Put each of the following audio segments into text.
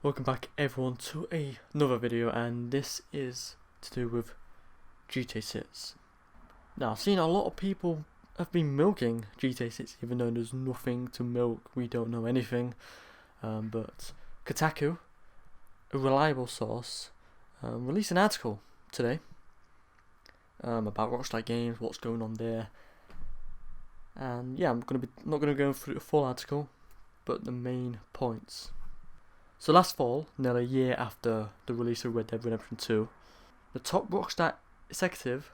Welcome back everyone to another video, and this is to do with GTA 6. Now, I've seen a lot of people have been milking GTA 6 even though there's nothing to milk, we don't know anything, but Kotaku, a reliable source, released an article today about Rockstar Games, what's going on there, and yeah, I'm not going to go through the full article, but the main points. So last fall, nearly a year after the release of Red Dead Redemption 2, the top Rockstar executive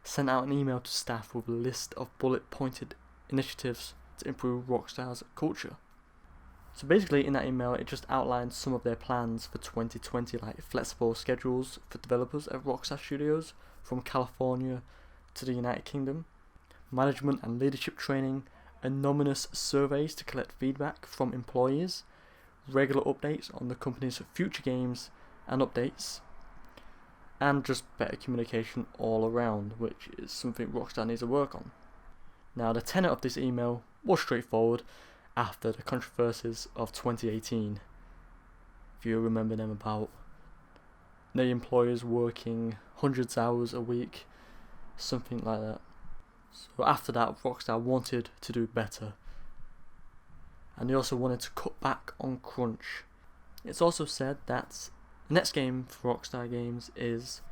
sent out an email to staff with a list of bullet-pointed initiatives to improve Rockstar's culture. So basically in that email it just outlined some of their plans for 2020, like flexible schedules for developers at Rockstar Studios from California to the United Kingdom, management and leadership training, anonymous surveys to collect feedback from employees, regular updates on the company's future games and updates, and just better communication all around, which is something Rockstar needs to work on. Now, the tenor of this email was straightforward after the controversies of 2018. If you remember them, about the employers working hundreds of hours a week, something like that. So after that, Rockstar wanted to do better, and they also wanted to cut back on crunch. It's also said that the next game for Rockstar Games is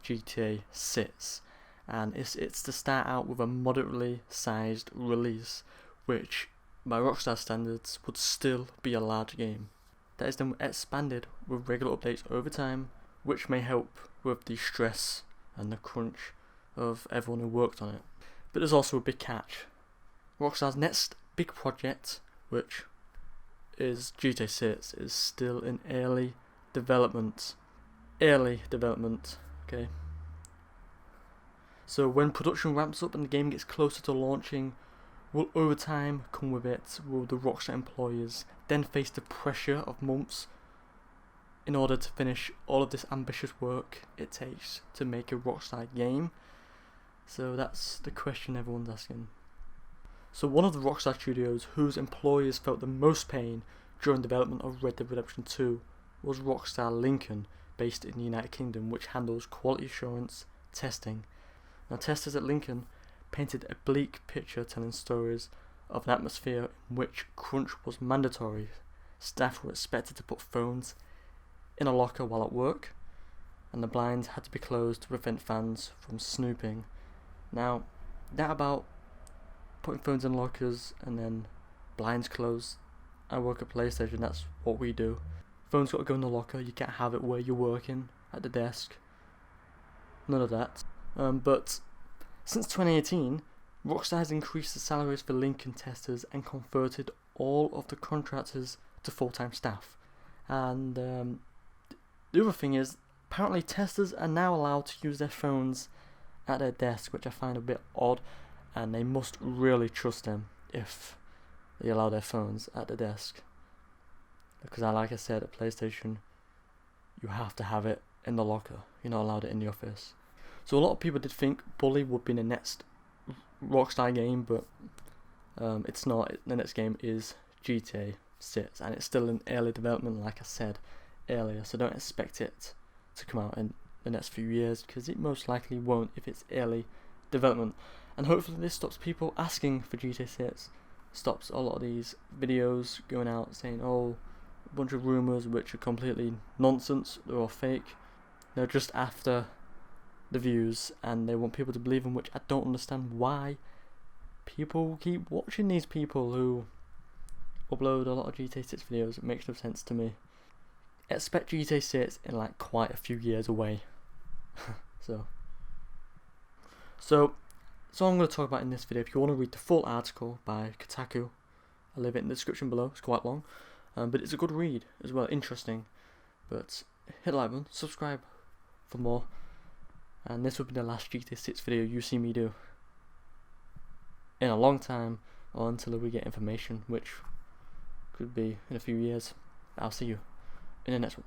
GTA 6, and it's to start out with a moderately sized release, which by Rockstar standards would still be a large game. That is then expanded with regular updates over time, which may help with the stress and the crunch of everyone who worked on it. But there's also a big catch. Rockstar's next big project, which is GTA 6, is still in early development. Okay. So when production ramps up and the game gets closer to launching, will overtime come with it? Will the Rockstar employees then face the pressure of months in order to finish all of this ambitious work it takes to make a Rockstar game? So that's the question everyone's asking. So one of the Rockstar Studios whose employees felt the most pain during development of Red Dead Redemption 2 was Rockstar Lincoln, based in the United Kingdom, which handles quality assurance testing. Now, testers at Lincoln painted a bleak picture telling stories of an atmosphere in which crunch was mandatory. Staff were expected to put phones in a locker while at work, and the blinds had to be closed to prevent fans from snooping. Now, that about putting phones in lockers and then blinds closed, I work at PlayStation, that's what we do. Phone's got to go in the locker, you can't have it where you're working, at the desk. None of that. But since 2018, Rockstar has increased the salaries for Lincoln testers and converted all of the contractors to full-time staff. And the other thing is, apparently testers are now allowed to use their phones at their desk, which I find a bit odd, and they must really trust them if they allow their phones at the desk. Because like I said, at PlayStation, you have to have it in the locker. You're not allowed it in the office. So a lot of people did think Bully would be the next Rockstar game, but it's not. The next game is GTA 6, and it's still in early development, like I said earlier. So don't expect it to come out in the next few years, because it most likely won't if it's early development. And hopefully this stops people asking for GTA 6, stops a lot of these videos going out saying, oh, a bunch of rumours which are completely nonsense, they're all fake, they're just after the views and they want people to believe them, which I don't understand why people keep watching these people who upload a lot of GTA 6 videos. It makes no sense to me. Expect GTA 6 in like quite a few years away. So I'm going to talk about in this video. If you want to read the full article by Kotaku, I'll leave it in the description below. It's quite long, but it's a good read as well, interesting. But hit the like button, subscribe for more, and this will be the last GTA 6 video you see me do in a long time, or until we get information, which could be in a few years. I'll see you in the next one.